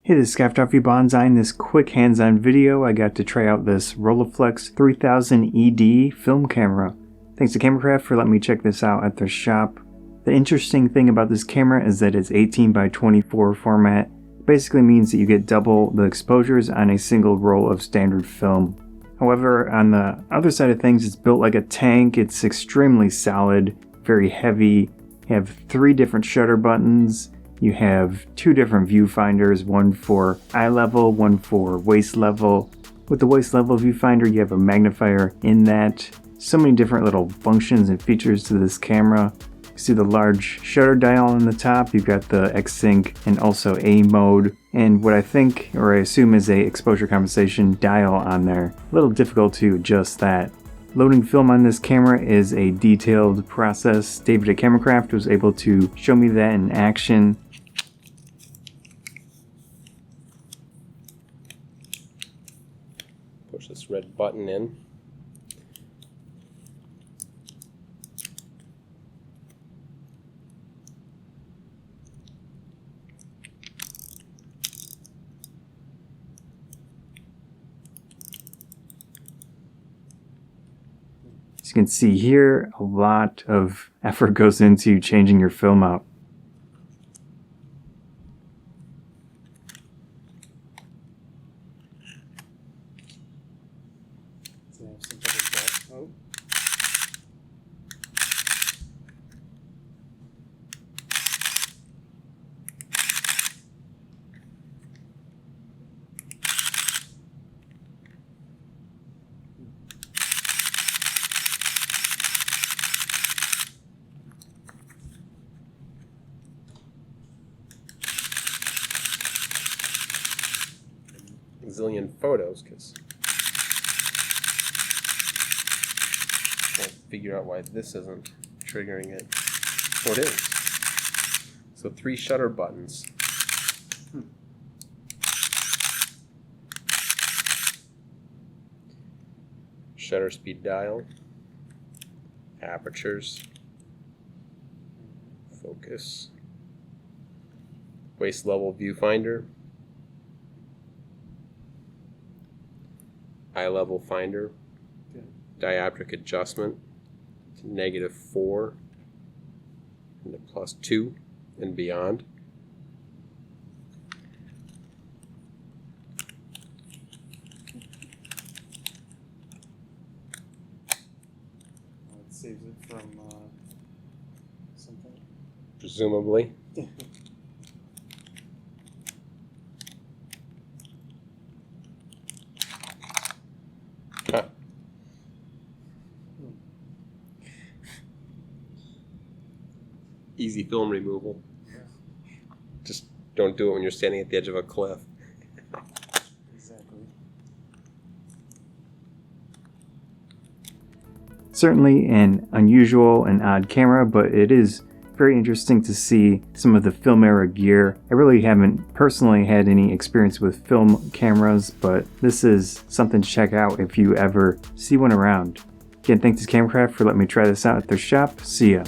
Hey, this is Scaff.VBonzai. In this quick hands-on video, I got to try out this Rolleiflex 3000ED film camera. Thanks to Cameracraft for letting me check this out at their shop. The interesting thing about this camera is that it's 18:24 format. It basically means that you get double the exposures on a single roll of standard film. However, on the other side of things, it's built like a tank. It's extremely solid, very heavy. You have 3 different shutter buttons. You have 2 different viewfinders, one for eye level, one for waist level. With the waist level viewfinder, you have a magnifier in that. So many different little functions and features to this camera. You see the large shutter dial on the top. You've got the X-Sync and also A mode. And what I think, or I assume, is a exposure compensation dial on there. A little difficult to adjust that. Loading film on this camera is a detailed process. David at Cameracraft was able to show me that in action. Push this red button in. As you can see here, a lot of effort goes into changing your film out. Zillion photos because I'll figure out why this isn't triggering it. Oh, it is. So 3 shutter buttons. Shutter speed dial, apertures, focus, waist level viewfinder, eye level finder, dioptric adjustment to -4 and to +2 and beyond. It saves it from something. Presumably. Easy film removal. Just don't do it when you're standing at the edge of a cliff. Exactly. Certainly an unusual and odd camera, but it is very interesting to see some of the film era gear. I really haven't personally had any experience with film cameras, but this is something to check out if you ever see one around. Again, thanks to Cameracraft for letting me try this out at their shop. See ya.